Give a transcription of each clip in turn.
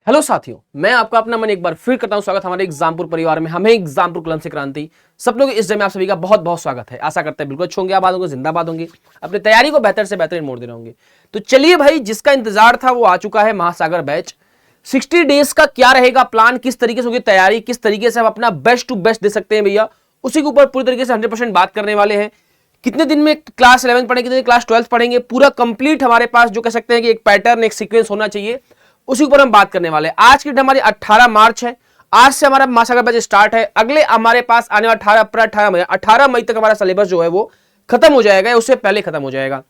Hello साथियों, मैं आपका अपना मन एक बार फिर करता हूं स्वागत हमारे एग्जामपुर परिवार में। हमें एग्जामपुर कलम से क्रांति सपनों के इस जय में आप सभी का बहुत बहुत स्वागत है। आशा करते हैं बिल्कुल अच्छे होंगे, आबाद होंगे, जिंदाबाद होंगे, अपनी तैयारी को बेहतर से बेहतरीन मोड़ दे रहे होंगे। तो चलिए भाई, जिसका इंतजार था वो आ चुका है, महासागर बैच 60 डेज का क्या रहेगा प्लान, किस तरीके से होगी तैयारी, किस तरीके से हम अपना बेस्ट टू बेस्ट दे सकते हैं भैया, उसी के ऊपर पूरी तरीके से 100% बात करने वाले हैं। कितने दिन में क्लास 11 पढ़ेंगे, कितने क्लास 12 पढ़ेंगे, पूरा कंप्लीट हमारे पास जो कह सकते हैं कि एक पैटर्न एक सीक्वेंस होना चाहिए, उसी ऊपर हम बात करने वाले हैं। आज की डेट हमारी 18 मार्च है। आज से हमारा महासागर बैच स्टार्ट है। अगले हमारे पास आने वाला 18 अप्रैल 18 मई तक हमारा सिलेबस जो है वो खत्म हो जाएगा या उससे पहले खत्म हो जाएगा।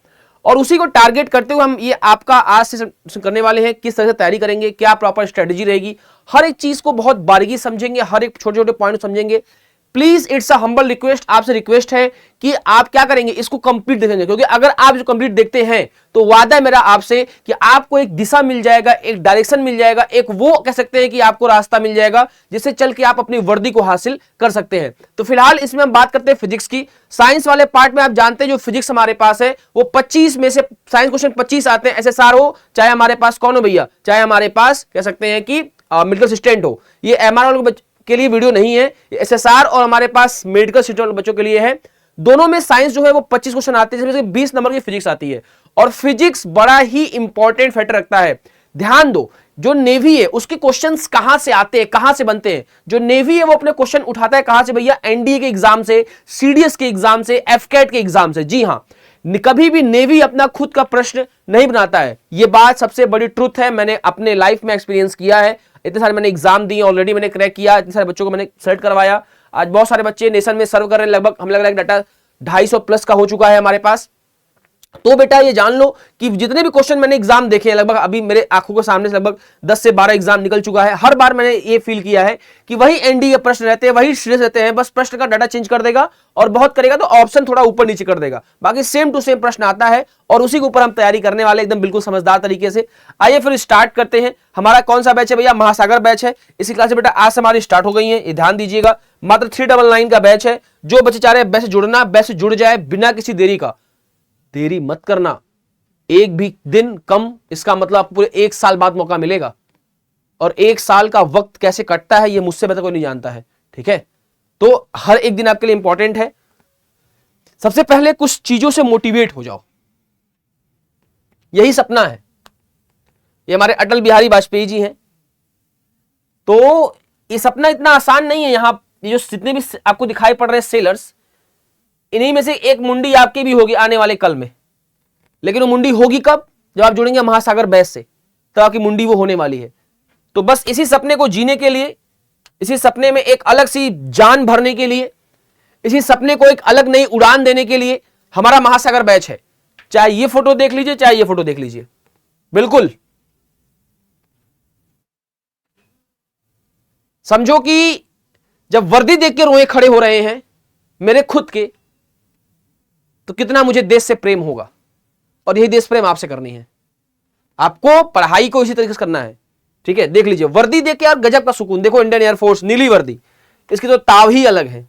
और उसी को टारगेट करते हुए हम ये आपका आज से करने वाले हैं। किस तरह से तैयारी करेंगे, क्या प्रॉपर स्ट्रेटेजी रहेगी, हर एक चीज को बहुत बारीकी समझेंगे, हर एक छोटे छोटे पॉइंट समझेंगे। Please it's a humble request, आपसे रिक्वेस्ट है कि आप क्या करेंगे, इसको कंप्लीट देखेंगे, क्योंकि अगर आप जो कंप्लीट देखते हैं तो वादा है मेरा आपसे कि आपको एक दिशा मिल जाएगा, एक डायरेक्शन मिल जाएगा, एक वो कह सकते हैं कि आपको रास्ता मिल जाएगा जिससे चल के आप अपनी वर्दी को हासिल कर सकते हैं। तो फिलहाल इसमें हम बात करते हैं फिजिक्स की। साइंस वाले पार्ट में आप जानते हैं जो फिजिक्स हमारे पास है वो 25 में से साइंस क्वेश्चन 25 आते हैं। एसएसआर हो चाहे हमारे पास कौन हो भैया, चाहे हमारे पास कह सकते हैं कि मेडिकल असिस्टेंट हो। ये एमआर के लिए वीडियो नहीं है, एसएसआर और हमारे पास मेडिकल असिस्टेंट बच्चों के लिए है। दोनों में साइंस जो है वो 25 क्वेश्चन आते हैं, जिसमें से 20 नंबर की फिजिक्स आती है। और फिजिक्स बड़ा ही इंपॉर्टेंट फैक्टर रखता है। ध्यान दो, जो नेवी है उसके क्वेश्चंस कहां से आते हैं, कहां से बनते हैं। जो नेवी है वो अपने क्वेश्चन उठाता है कहां से भैया, एनडीए के एग्जाम से, सीडीएस के एग्जाम से, एफकेट के एग्जाम से। जी हां, कभी भी नेवी अपना खुद का प्रश्न नहीं बनाता है। यह बात सबसे बड़ी ट्रुथ है, मैंने अपने लाइफ में एक्सपीरियंस किया है। इतने सारे मैंने एग्जाम दिए, ऑलरेडी मैंने क्रैक किया, इतने सारे बच्चों को मैंने सेलेक्ट करवाया। आज बहुत सारे बच्चे नेशन में सर्व कर रहे हैं, लगभग हमें लग रहा है डाटा 250 प्लस का हो चुका है हमारे पास। तो बेटा ये जान लो कि जितने भी क्वेश्चन मैंने एग्जाम देखे हैं, लगभग अभी मेरे आंखों के सामने से लगभग 10 से 12 एग्जाम निकल चुका है। हर बार मैंने ये फील किया है कि वही एनडीए प्रश्न रहते हैं, वही सीरीज रहते हैं, बस प्रश्न का डाटा चेंज कर देगा और बहुत करेगा तो ऑप्शन थोड़ा ऊपर नीचे कर देगा, बाकी सेम टू सेम प्रश्न आता है और उसी के ऊपर हम तैयारी करने वाले एकदम बिल्कुल समझदार तरीके से। आइए फिर स्टार्ट करते हैं। हमारा कौन सा बैच है भैया, महासागर बैच है। इसी क्लास में बेटा आज से हमारी स्टार्ट हो गई है, ये ध्यान दीजिएगा। मात्र 399 का बैच है। जो बच्चे चाह रहे हैं बैच से जुड़ना, बैच से जुड़ जाए बिना किसी देरी का। देरी मत करना, एक भी दिन कम, इसका मतलब आपको पूरे 1 साल बाद मौका मिलेगा। और 1 साल का वक्त कैसे कटता है ये मुझसे बेहतर कोई नहीं जानता है, ठीक है। तो हर एक दिन आपके लिए इंपॉर्टेंट है। सबसे पहले कुछ चीजों से मोटिवेट हो जाओ, यही सपना है। ये हमारे अटल बिहारी वाजपेयी जी हैं। तो ये सपना इतना आसान नहीं है। यहां ये जो जितने भी आपको दिखाई पड़ रहे हैं सेलर्स, इन्हीं में से एक मुंडी आपकी भी होगी आने वाले कल में। लेकिन वो मुंडी होगी कब, जब आप जुड़ेंगे महासागर बैच से, तब आपकी मुंडी वो होने वाली है। तो बस इसी सपने को जीने के लिए, इसी सपने में एक अलग सी जान भरने के लिए, इसी सपने को एक अलग नई उड़ान देने के लिए हमारा महासागर बैच है। चाहे ये फोटो देख लीजिए, चाहे ये फोटो देख लीजिए, बिल्कुल समझो कि जब वर्दी देख के रोए खड़े हो रहे हैं मेरे खुद के, तो कितना मुझे देश से प्रेम होगा। और यही देश प्रेम आपसे करनी है। आपको पढ़ाई को इसी तरीके से करना है, ठीक है। देख लीजिए वर्दी देख के यार गजब का सुकून। देखो इंडियन एयरफोर्स नीली वर्दी, इसकी तो ताव ही अलग है,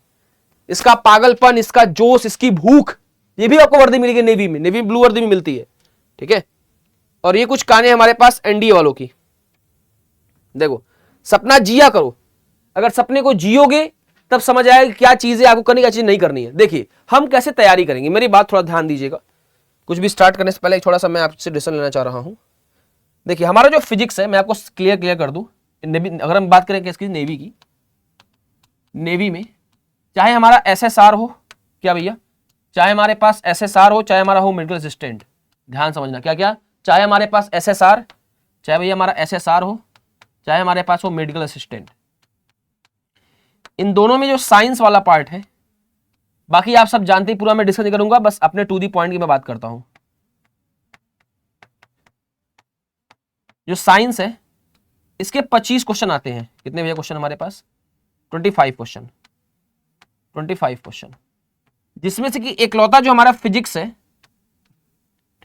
इसका पागलपन, इसका जोश, इसकी भूख। ये भी आपको वर्दी मिलेगी नेवी में, नेवी ब्लू वर्दी भी मिलती है, ठीक है। और ये कुछ कहानी हमारे पास एनडीए वालों की। देखो, सपना जिया करो। अगर सपने को जियोगे तब समझ आएगा क्या चीजें आपको करनी, क्या चीज नहीं करनी है। देखिए हम कैसे तैयारी करेंगे, मेरी बात थोड़ा ध्यान दीजिएगा। कुछ भी स्टार्ट करने से पहले थोड़ा सा मैं आपसे डिसीजन लेना चाह रहा हूं। देखिए हमारा जो फिजिक्स है, मैं आपको क्लियर कर दूं। अगर हम बात करें किसकी, नेवी की, नेवी में चाहे हमारा एसएसआर हो, क्या भैया, चाहे हमारे पास एसएसआर हो, चाहे हमारा हो मेडिकल असिस्टेंट, ध्यान समझना क्या क्या, चाहे हमारे पास एसएसआर, चाहे भैया हमारा एसएसआर हो, चाहे हमारे पास हो मेडिकल असिस्टेंट, इन दोनों में जो साइंस वाला पार्ट है, बाकी आप सब जानते ही, पूरा मैं डिस्कस नहीं करूंगा, बस अपने टू दी पॉइंट की मैं बात करता हूं। जो साइंस है इसके 25 क्वेश्चन आते हैं। कितने भैया क्वेश्चन हमारे पास, 25 क्वेश्चन, 25 क्वेश्चन, जिसमें से कि एकलौता जो हमारा फिजिक्स है,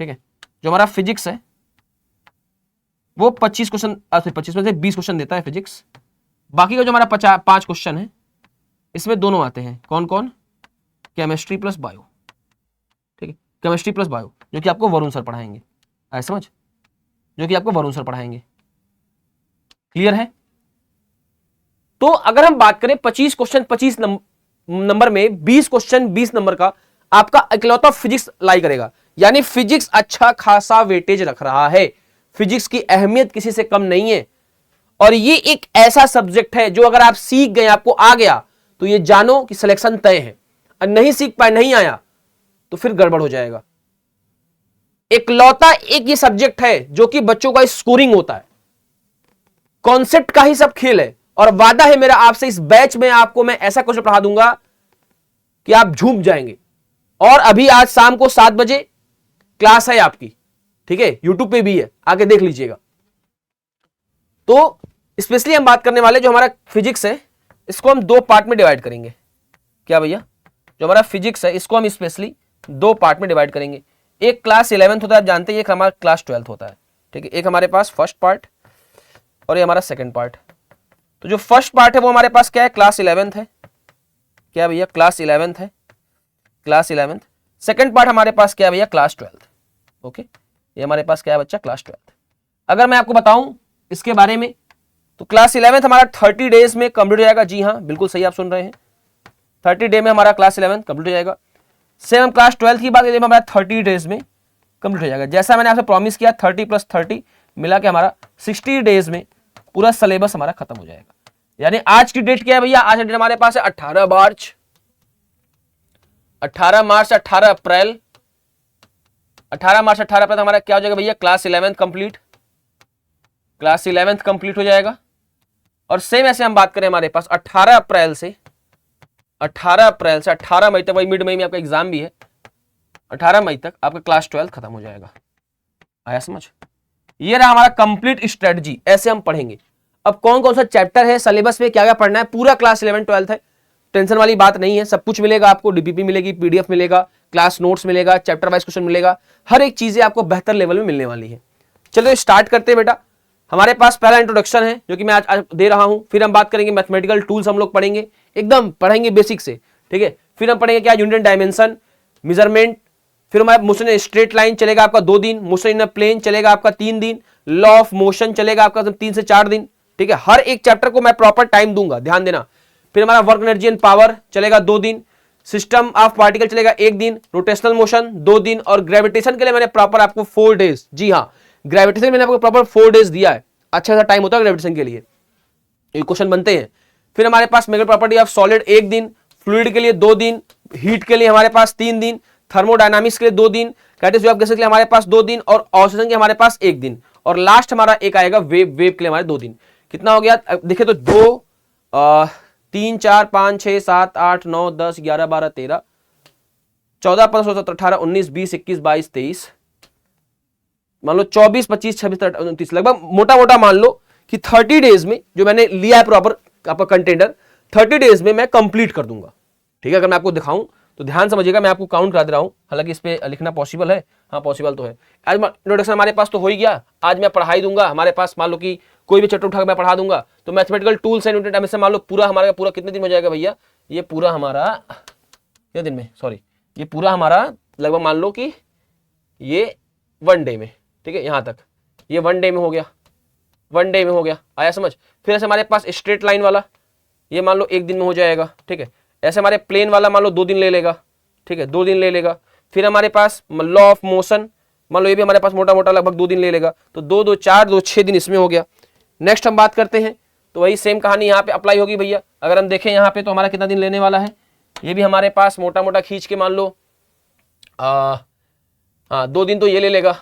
ठीक है, जो हमारा फिजिक्स है वो 25 क्वेश्चन, 25 में से 20 क्वेश्चन देता है फिजिक्स। बाकी का जो हमारा 5 क्वेश्चन है, इसमें दोनों आते हैं, कौन कौन, केमिस्ट्री प्लस बायो, ठीक है, केमिस्ट्री प्लस बायो, जो कि आपको वरुण सर पढ़ाएंगे, आए समझ, जो कि आपको वरुण सर पढ़ाएंगे। क्लियर है? तो अगर हम बात करें 25 क्वेश्चन 25 नंबर में 20 क्वेश्चन 20 नंबर का आपका इकलौता फिजिक्स लाई करेगा, यानी फिजिक्स अच्छा खासा वेटेज रख रहा है। फिजिक्स की अहमियत किसी से कम नहीं है, और ये एक ऐसा सब्जेक्ट है जो अगर आप सीख गए, आपको आ गया, तो ये जानो कि सिलेक्शन तय है। और नहीं सीख पाए, नहीं आया, तो फिर गड़बड़ हो जाएगा। इकलौता एक ये सब्जेक्ट है जो कि बच्चों का स्कोरिंग होता है, कॉन्सेप्ट का ही सब खेल है। और वादा है मेरा आपसे, इस बैच में आपको मैं ऐसा क्वेश्चन पढ़ा दूंगा कि आप झूम जाएंगे। और अभी आज शाम को 7 बजे क्लास है आपकी, ठीक है, यूट्यूब पे भी है, आके देख लीजिएगा। तो स्पेशली हम बात करने वाले जो हमारा फिजिक्स है, इसको हम 2 पार्ट में डिवाइड करेंगे। क्या भैया? जो हमारा फिजिक्स है इसको हम स्पेशली 2 पार्ट में डिवाइड करेंगे। एक क्लास 11th होता है, आप जानते हैं, एक हमारा क्लास 12th होता है, ठीक है। एक हमारे पास फर्स्ट पार्ट और ये हमारा सेकंड पार्ट। तो जो फर्स्ट पार्ट है वो हमारे पास क्या है? क्लास 11th है। क्या भैया? क्लास 11th है, क्लास 11th। सेकंड पार्ट हमारे पास क्या है भैया? Class 12th। ओके, ये हमारे पास क्या है बच्चा? Class 12th। अगर मैं आपको बताऊं इसके बारे में, तो क्लास 11th हमारा 30 डेज में कंप्लीट हो जाएगा। जी हाँ, बिल्कुल सही आप सुन रहे हैं, 30 डे में हमारा क्लास 11th कंप्लीट हो जाएगा। सेम हम क्लास 12th की बात करें, हमारा 30 डेज में कंप्लीट हो जाएगा। जैसा मैंने आपसे प्रॉमिस किया, 30 + 30 मिला के हमारा 60 डेज में पूरा सिलेबस हमारा खत्म हो जाएगा। यानी आज की डेट क्या है भैया? आज की डेट हमारे पास है 18 मार्च, 18 मार्च 18 अप्रैल, 18 मार्च 18 अप्रैल हमारा क्या हो जाएगा भैया? Class 11th complete, class 11th complete हो जाएगा। और सेम ऐसे हम बात करें, हमारे पास 18 अप्रैल से 18 मई तक, वही मिड मई में आपका एग्जाम भी है, 18 मई तक आपका क्लास 12 खत्म हो जाएगा। आया समझ? ये रहा हमारा कंप्लीट स्ट्रेटजी, ऐसे हम पढ़ेंगे। अब कौन कौन सा चैप्टर है, सिलेबस में क्या क्या पढ़ना है, पूरा क्लास 11 12 है, टेंशन वाली बात नहीं है। सब कुछ मिलेगा आपको, डीपीपी मिलेगी, पीडीएफ मिलेगा, क्लास नोट्स मिलेगा, चैप्टर वाइज क्वेश्चन मिलेगा, हर एक चीजें आपको बेहतर लेवल में मिलने वाली है। चलो स्टार्ट करते हैं बेटा। हमारे पास पहला इंट्रोडक्शन है जो कि मैं आज दे रहा हूं। फिर हम बात करेंगे मैथमेटिकल टूल्स, हम लोग पढ़ेंगे, एकदम पढ़ेंगे बेसिक से, ठीक है। फिर हम पढ़ेंगे क्या? Unit dimension, measurement. फिर हमारा मोशन इन स्ट्रेट लाइन चलेगा आपका 2 दिन, मोशन इन प्लेन चलेगा आपका 3 दिन, लॉ ऑफ मोशन चलेगा आपका 3 से 4 दिन, ठीक है। हर एक चैप्टर को मैं प्रॉपर टाइम दूंगा, ध्यान देना। फिर हमारा वर्क एनर्जी एंड पावर चलेगा 2 दिन, सिस्टम ऑफ पार्टिकल चलेगा 1 दिन, रोटेशनल मोशन 2 दिन, और ग्रेविटेशन के लिए मैंने प्रॉपर आपको 4 डेज, जी हाँ, ग्रेविटेशन मैंने आपको प्रॉपर 4 डेज दिया है। अच्छा सा टाइम होता है ग्रेविटेशन के लिए, ये क्वेश्चन बनते हैं। फिर हमारे पास मैकेनिकल प्रॉपर्टी ऑफ सॉलिड 1 दिन, फ्लूइड के लिए 2 दिन, हीट के लिए हमारे पास 3 दिन, थर्मोडायनामिक्स के लिए 2 दिन, कैटालिस्ट वेव गैसेस के लिए हमारे पास 2 दिन, और ऑक्सीजन के हमारे पास 1 दिन, और लास्ट हमारा एक आएगा वेव के लिए हमारे 2 दिन। कितना हो गया? देखिए तो 2 3 4 5 6 7 8 9 10 11 12 13 14 15 16 17 18 19 20 21 22 23, मान लो 24 25 26 29, लगभग मोटा मोटा मान लो कि 30 डेज में जो मैंने लिया है प्रॉपर आपका कंटेनर, 30 डेज में मैं कंप्लीट कर दूंगा, ठीक है। अगर मैं आपको दिखाऊं तो ध्यान समझिएगा, मैं आपको काउंट करा दे रहा हूं, हालांकि इस पे लिखना पॉसिबल है, हाँ पॉसिबल तो है। आज इंट्रोडक्शन हमारे पास तो हो ही गया, आज मैं पढ़ाई दूंगा। हमारे पास मान लो कि कोई भी चैप्टर उठाकर मैं पढ़ा दूंगा, तो mathematical tools and unit dimension मान लो पूरा हमारा पूरा कितने दिन हो जाएगा भैया? ये पूरा हमारा कितने दिन में, सॉरी, ये पूरा हमारा लगभग मान लो कि ये 1 डे में, ठीक है, यहां तक ये 1 डे में हो गया, 1 डे में हो गया। आया समझ? फिर ऐसे हमारे पास स्ट्रेट लाइन वाला, ये मान लो 1 दिन में हो जाएगा, ठीक है। ऐसे हमारे प्लेन वाला मान लो 2 दिन ले लेगा, ठीक है, 2 दिन ले लेगा। फिर हमारे पास लॉ ऑफ मोशन, मान लो ये भी हमारे पास मोटा मोटा लगभग 2 दिन ले लेगा, तो 2 2 4 2 6 दिन इसमें हो गया। नेक्स्ट हम बात करते हैं, तो वही सेम कहानी यहाँ पे अप्लाई होगी भैया। अगर हम देखें यहाँ पे तो हमारा कितना दिन लेने वाला है, ये भी हमारे पास मोटा मोटा खींच के मान लो 2 दिन तो ये ले लेगा,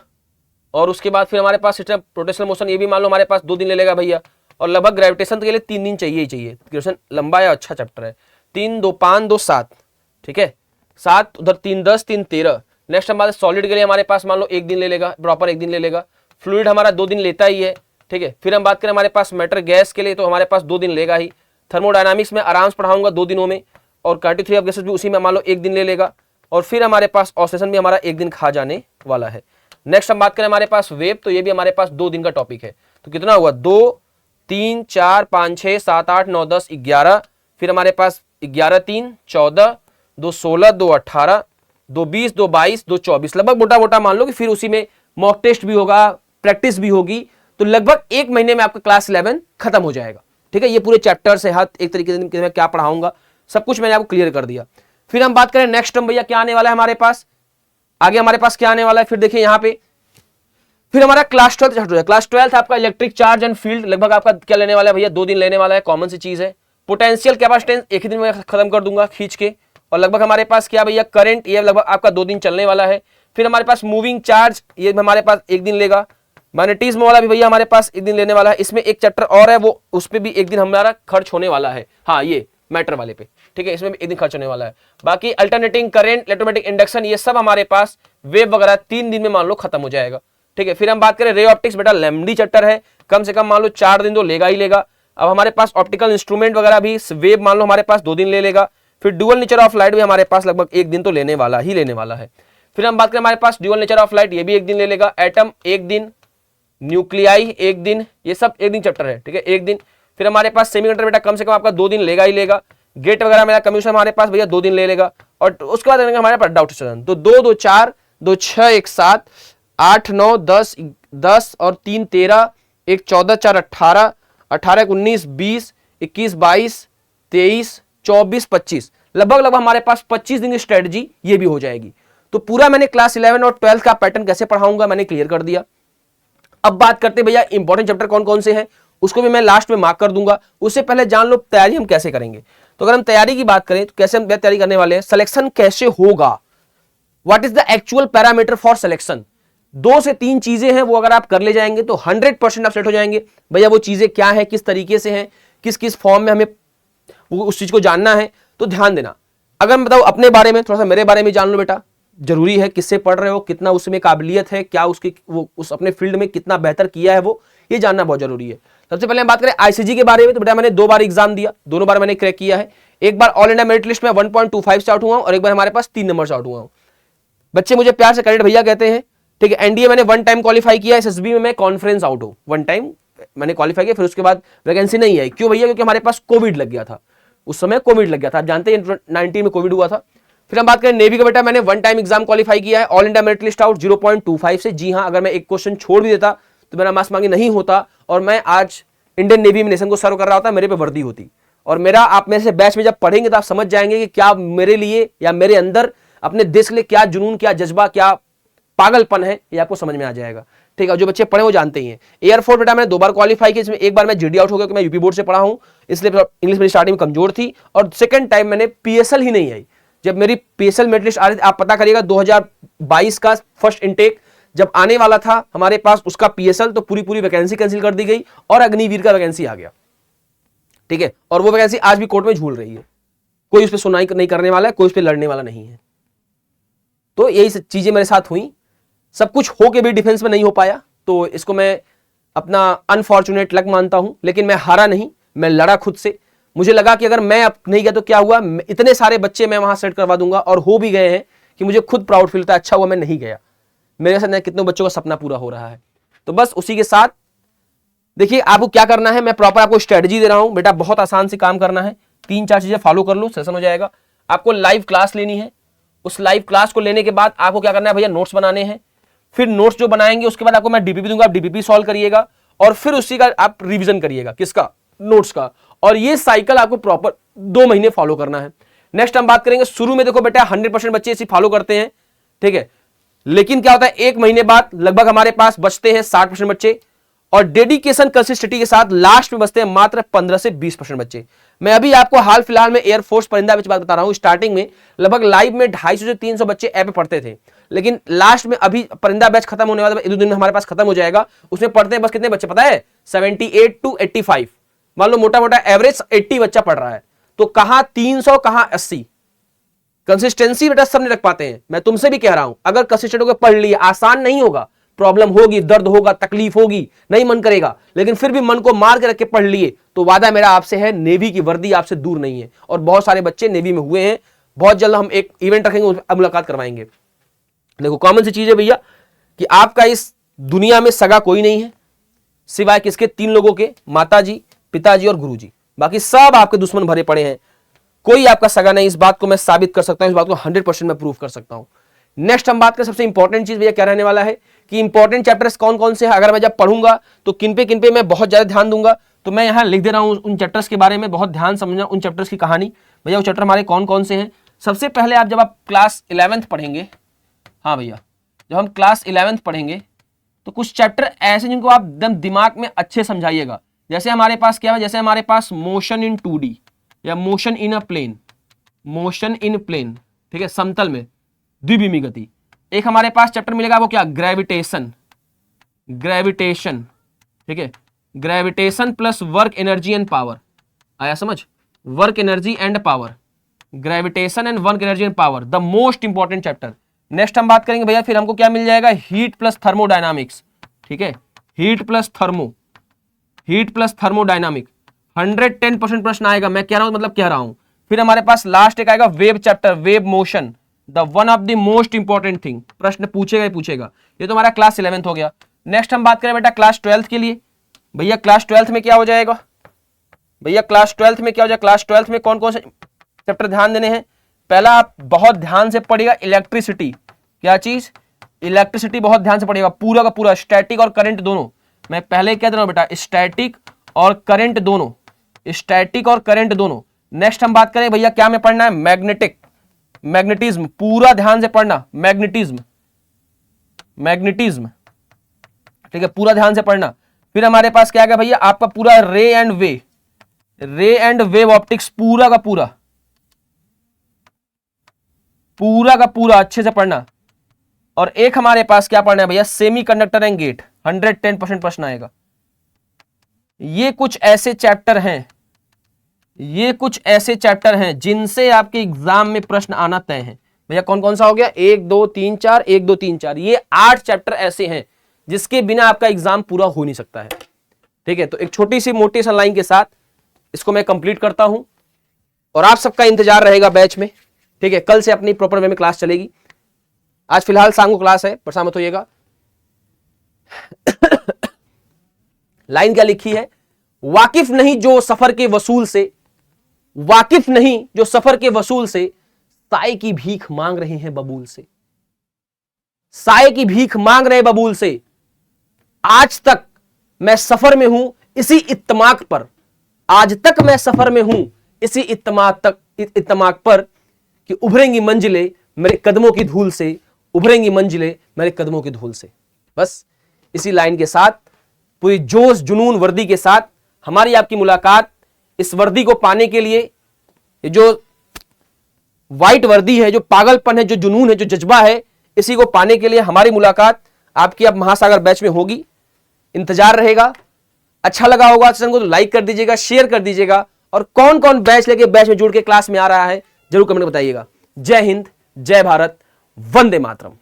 और उसके बाद फिर हमारे पास सिस्टम रोटेशनल मोशन, ये भी मान लो हमारे पास 2 दिन ले लेगा भैया, और लगभग ग्रेविटेशन के लिए 3 दिन चाहिए ही चाहिए। ग्रेविटेशन लंबा या अच्छा चैप्टर है। 3 2 5 2 7, ठीक है, 7 उधर 3 10 3 13। नेक्स्ट हमारे सॉलिड के लिए हमारे पास मान लो 1 दिन ले लेगा, प्रॉपर 1 दिन ले लेगा। फ्लूइड हमारा 2 दिन लेता ही है, ठीक है। फिर हम बात करें हमारे पास मैटर गैस के लिए, तो हमारे पास 2 दिन लेगा ही। थर्मोडायनामिक्स में आराम से पढ़ाऊंगा 2 दिनों में, और क्वांटिटी थ्योरी ऑफ गैसेस भी उसी में मान लो 1 दिन ले लेगा। और फिर हमारे पास ऑक्सीजन भी हमारा 1 दिन खा जाने वाला है। नेक्स्ट हम बात करें हमारे पास वेव, तो ये भी हमारे पास 2 दिन का टॉपिक है। तो कितना हुआ? 2 3 4 5 6 7 8 9 10 11। फिर हमारे पास 11 3 14, 2 16 2 18, 2 20 2 22 2 24, लगभग मोटा मोटा मान लो कि फिर उसी में मॉक टेस्ट भी होगा, प्रैक्टिस भी होगी। तो लगभग 1 महीने में आपका क्लास 11 खत्म हो जाएगा। ठीक है, ये पूरे चैप्टर से हर एक तरीके से मैं क्या पढ़ाऊंगा सब कुछ मैंने आपको क्लियर कर दिया। फिर हम बात करें नेक्स्ट टर्म भैया क्या आने वाला है हमारे पास, आगे हमारे पास क्या आने वाला है। फिर देखिए यहाँ पे फिर हमारा क्लास 12 क्लास 12 आपका इलेक्ट्रिक चार्ज एंड फील्ड, लगभग आपका क्या लेने वाला है भैया, 2 दिन लेने वाला है, कॉमन सी चीज है। पोटेंशियल कैपेसिटेंस एक ही दिन में खत्म कर दूंगा खींच के, और लगभग हमारे पास क्या भैया करंट, ये लगभग आपका 2 दिन चलने वाला है। फिर हमारे पास मूविंग चार्ज, ये हमारे पास 1 दिन लेगा। मैग्नेटिज्म वाला भी भैया हमारे पास 1 दिन लेने वाला है। इसमें एक चैप्टर और है, वो उस पर भी 1 दिन हमारा खर्च होने वाला है, हाँ ये मैटर वाले पे। ठीक है, इसमें भी 1 दिन खर्च होने वाला है। बाकी अल्टरनेटिंग करंट, इलेक्ट्रोमैग्नेटिक इंडक्शन, ये सब हमारे पास वेव वगैरह 3 दिन में मान लो खत्म हो जाएगा। ठीक है, फिर हम बात करें रे ऑप्टिक्स, बेटा लेमडी चैप्टर है, कम से कम मान लो 4 दिन तो लेगा ही लेगा। अब हमारे पास ऑप्टिकल इंस्ट्रूमेंट वगैरह भी वेव मान लो हमारे पास 2 दिन ले लेगा। फिर डुअल नेचर ऑफ लाइट भी हमारे पास लगभग 1 दिन तो लेने वाला है। फिर हम बात करें हमारे पास ड्यूअल नेचर ऑफ लाइट, ये भी 1 दिन ले लेगा। एटम 1 दिन, न्यूक्लियाई 1 दिन, ये सब 1 दिन चैप्टर है। ठीक है, 1 दिन। फिर हमारे पास सेमीकंडक्टर बेटा कम से कम आपका 2 दिन लेगा ही लेगा। गेट वगैरह मेरा कम्युनिकेशन हमारे पास भैया 2 दिन ले लेगा। और उसके बाद हमारे पास डाउट स्टेशन, तो 2 2 4 2 6 1 7 8 9 10 और 3 13 1 14 4 18 18 19 20 21 22 23 24 25, लगभग हमारे पास 25 दिन की स्ट्रेटजी ये भी हो जाएगी। तो पूरा मैंने क्लास 11 और 12 का पैटर्न कैसे पढ़ाऊंगा मैंने क्लियर कर दिया। अब बात करते भैया इंपॉर्टेंट चैप्टर कौन कौन से हैं, उसको भी मैं लास्ट में मार्क कर दूंगा। उससे पहले जान लो तैयारी हम कैसे करेंगे। तो अगर हम तैयारी की बात करें तो कैसे हम तैयारी करने वाले हैं, सिलेक्शन कैसे होगा, what is the actual parameter for selection, 2 से 3 चीजें हैं, वो अगर आप कर ले जाएंगे तो 100% आप सेट हो जाएंगे। भैया वो चीजें क्या है, किस तरीके से हैं, किस किस फॉर्म में हमें उस चीज को जानना है। तो ध्यान देना, अगर मैं बताऊं अपने बारे में, थोड़ा सा मेरे बारे में जान लो बेटा, जरूरी है किससे पढ़ रहे हो, कितना उसमें काबिलियत है, क्या उसकी वो उस अपने फील्ड में कितना बेहतर किया है, वो ये जानना बहुत जरूरी है। सबसे पहले हम बात करें आईसीजी के बारे में, तो बेटा मैंने 2 बार एग्जाम दिया, दोनों बार मैंने क्रैक किया है। एक बार ऑल इंडिया मेरिट लिस्ट में 1.25 से आउट हुआ हूं, और एक बार हमारे पास 3 नंबर से आउट हुआ हूं। बच्चे मुझे प्यार से कैडेट भैया कहते हैं। ठीक है, एनडीए मैंने 1 टाइम क्वालिफाई किया, एसएसबी में मैं कॉन्फ्रेंस आउट हूं, 1 टाइम मैंने क्वालिफाई किया, फिर उसके बाद वैकेंसी नहीं आई। क्यों भैया, क्योंकि हमारे पास कोविड लग गया था, उस समय कोविड लग गया था, आप जानते हैं 19 में कोविड हुआ था। फिर हम बात करें नेवी का, बेटा मैंने 1 टाइम एग्जाम क्वालिफाई किया है, all India merit list out 0.25 से। जी हाँ, अगर मैं एक क्वेश्चन छोड़ भी देता तो मेरा मार्क्स मांगे नहीं होता, और मैं आज इंडियन नेवी में नेशन को सर्व कर रहा होता, मेरे पे वर्दी होती। और मेरा आप में से बैच में जब पढ़ेंगे तो आप समझ जाएंगे कि क्या मेरे लिए या मेरे अंदर अपने देश के लिए क्या जुनून, क्या जज्बा, क्या पागलपन है, ये आपको समझ में आ जाएगा। ठीक है, जो बच्चे पढ़े वो जानते ही हैं। एयरफोर्स बेटा मैंने 2 बार क्वालिफाई किया, इसमें एक बार मैं जीडी आउट हो गया, मैं यूपी बोर्ड से पढ़ा हूं, इसलिए इंग्लिश मेरी स्टार्टिंग में कमजोर थी। और सेकंड टाइम मैंने पीएसएल ही नहीं आई, जब मेरी पीएसएल मेरिट लिस्ट आ रही थी, आप पता करिएगा 2022 का फर्स्ट इनटेक जब आने वाला था हमारे पास उसका पीएसएल, तो पूरी वैकेंसी कैंसिल कर दी गई और अग्निवीर का वैकेंसी आ गया। ठीक है, और वो वैकेंसी आज भी कोर्ट में झूल रही है, कोई उस पर सुनवाई नहीं करने वाला है, कोई उस पर लड़ने वाला नहीं है। तो यही चीजें मेरे साथ हुई, सब कुछ हो के भी डिफेंस में नहीं हो पाया, तो इसको मैं अपना अनफॉर्चुनेट लक मानता हूं। लेकिन मैं हारा नहीं, मैं लड़ा खुद से। मुझे लगा कि अगर मैं अब नहीं गया तो क्या हुआ, इतने सारे बच्चे मैं वहां सेट करवा दूंगा, और हो भी गए हैं कि मुझे खुद प्राउड फील होता है, अच्छा हुआ मैं नहीं गया, मेरे साथ कितने बच्चों का सपना पूरा हो रहा है। तो बस उसी के साथ देखिए आपको क्या करना है, मैं प्रॉपर आपको स्ट्रेटजी दे रहा हूं बेटा, बहुत आसान से काम करना है, 3-4 चीजें फॉलो कर लो, सेशन हो जाएगा। आपको लाइव क्लास लेनी है, उस लाइव क्लास को लेने के बाद आपको क्या करना है भैया, नोट्स बनाने हैं। फिर नोट्स जो बनाएंगे उसके बाद आपको मैं डीपीपी दूंगा, आप डीपीपी सॉल्व करिएगा, और फिर उसी का आप रिवीजन करिएगा, किसका, नोट्स का। और ये साइकिल आपको प्रॉपर 2 महीने फॉलो करना है। नेक्स्ट हम बात करेंगे, शुरू में देखो बेटा 100% बच्चे इसी फॉलो करते हैं, ठीक है, लेकिन क्या होता है 1 महीने बाद लगभग हमारे पास बचते हैं 60% बच्चे, और डेडिकेशन कंसिस्टेंसी के साथ लास्ट में बचते हैं मात्र 15 से 20% बच्चे। मैं अभी आपको हाल फिलहाल में एयरफोर्स परिंदा बैच बात बता रहा हूं। स्टार्टिंग में लगभग लाइव में 250 से 300 बच्चे ऐप पे पढ़ते थे, लेकिन लास्ट में अभी परिंदा बैच खत्म होने वाला, 1-2 दिन में हमारे पास खत्म हो जाएगा, उसमें पढ़ते हैं बस कितने बच्चे पता है, 78 to 85, मान लो मोटा मोटा एवरेज 80 बच्चा पढ़ रहा है। तो कहां 300 कहां 80, कंसिस्टेंसी बेटा सब नहीं रख पाते हैं। मैं तुमसे भी कह रहा हूं, अगर कंसिस्टेंट होकर पढ़ लिया, आसान नहीं होगा, प्रॉब्लम होगी, दर्द होगा, तकलीफ होगी, नहीं मन करेगा, लेकिन फिर भी मन को मार के रख के पढ़ लिए, तो वादा मेरा आपसे है, नेवी की वर्दी आपसे दूर नहीं है। और बहुत सारे बच्चे नेवी में हुए हैं, बहुत जल्द हम एक इवेंट रखेंगे, उसमें मुलाकात करवाएंगे। देखो कॉमन सी चीज है भैया कि आपका इस दुनिया में सगा कोई नहीं है सिवाय किसके, 3 लोगों के, माताजी, पिताजी और गुरुजी, बाकी सब आपके दुश्मन भरे पड़े हैं, कोई आपका सगा नहीं। इस बात को मैं साबित कर सकता हूं, इस बात को 100% मैं प्रूव कर सकता हूं। नेक्स्ट हम बात करें, सबसे इंपॉर्टेंट चीज भैया क्या रहने वाला है कि इंपॉर्टेंट चैप्टर्स कौन कौन से हैं, अगर मैं जब पढ़ूंगा तो किन पे मैं बहुत ज्यादा ध्यान दूंगा। तो मैं यहाँ लिख दे रहा हूँ उन चैप्टर्स के बारे में, बहुत ध्यान समझना उन चैप्टर्स की कहानी। भैया वो चैप्टर हमारे कौन कौन से हैं। सबसे पहले जब आप क्लास 11th पढ़ेंगे, हाँ भैया जब हम क्लास 11th पढ़ेंगे तो कुछ चैप्टर ऐसे जिनको आप एकदम दिमाग में अच्छे समझाइएगा। जैसे हमारे पास क्या है, जैसे हमारे पास मोशन इन 2D या motion in a plane, motion in plane, ठीक है, समतल में द्विविमीय गति। एक हमारे पास चैप्टर मिलेगा वो क्या, ग्रेविटेशन, ग्रेविटेशन, ठीक है, gravitation plus work energy and power. आया समझ, work energy and power, gravitation and work energy and power, the most important chapter. Next हम बात करेंगे भैया, फिर हमको क्या मिल जाएगा, हीट प्लस थर्मोडायनामिक्स, ठीक है, हीट प्लस थर्मोडायनामिक। 110% प्रश्न आएगा, मैं कह रहा हूं मतलब कह रहा हूं। फिर हमारे पास लास्ट एक आएगा wave chapter, wave motion, the one of the most important thing, प्रश्न पूछेगा ही पूछेगा। ये तो हमारा क्लास 11th हो गया। नेक्स्ट हम बात करें बेटा क्लास 12th के लिए। भैया क्लास 12th में क्या हो जाएगा, भैया क्लास 12th में क्या हो जाएगा, क्लास 12th में कौन कौन से चैप्टर ध्यान देने हैं। पहला आप बहुत ध्यान से पढ़िएगा इलेक्ट्रिसिटी, क्या चीज, इलेक्ट्रिसिटी बहुत ध्यान से पढ़िएगा, पूरा का पूरा, स्टैटिक और करंट दोनों। मैं पहले कह दे रहा हूं बेटा, स्टैटिक और करंट दोनों, स्टैटिक और करंट दोनों। नेक्स्ट हम बात करें भैया क्या में पढ़ना है, मैग्नेटिक, मैग्नेटिज्म, पूरा ध्यान से पढ़ना, मैग्नेटिज्म, मैग्नेटिज्म, ठीक है, पूरा ध्यान से पढ़ना। फिर हमारे पास क्या है भैया, आपका पूरा रे एंड वेव ऑप्टिक्स, पूरा का पूरा, पूरा का पूरा अच्छे से पढ़ना। और एक हमारे पास क्या पढ़ना है भैया, सेमीकंडक्टर एंड गेट, 110% प्रश्न आएगा। ये कुछ ऐसे चैप्टर हैं, ये कुछ ऐसे चैप्टर हैं जिनसे आपके एग्जाम में प्रश्न आना तय है। भैया कौन कौन सा हो गया, 1 2 3 4, 1 2 3 4, ये 8 चैप्टर ऐसे हैं जिसके बिना आपका एग्जाम पूरा हो नहीं सकता है। ठीक है, तो एक छोटी सी मोटी सी लाइन के साथ इसको मैं कंप्लीट करता हूं और आप सबका इंतजार रहेगा बैच में। ठीक है, कल से अपनी प्रॉपर वे में क्लास चलेगी। आज फिलहाल शाम को क्लास है, परेशान मत होइएगा। लाइन क्या लिखी है, वाकिफ नहीं जो सफर के वसूल से, वाकिफ नहीं जो सफर के वसूल से, साए की भीख मांग रहे हैं बबूल से, साए की भीख मांग रहे बबूल से। आज तक मैं सफर में हूं इसी इत्तमाक पर, आज तक मैं सफर में हूं इसी इत्तमाक पर कि उभरेंगी मंजिलें मेरे कदमों की धूल से, उभरेंगी मंजिलें मेरे कदमों की धूल से। बस इसी लाइन के साथ, पूरी जोश जुनून वर्दी के साथ हमारी आपकी मुलाकात। इस वर्दी को पाने के लिए, ये जो व्हाइट वर्दी है, जो पागलपन है, जो जुनून है, जो जज्बा है, इसी को पाने के लिए हमारी मुलाकात आपकी अब महासागर बैच में होगी। इंतजार रहेगा। अच्छा लगा होगा सेशन को तो लाइक कर दीजिएगा, शेयर कर दीजिएगा, और कौन कौन बैच लेके बैच में जुड़ के क्लास में आ रहा है जरूर कमेंट में बताइएगा। जय हिंद, जय भारत, वंदे मातरम।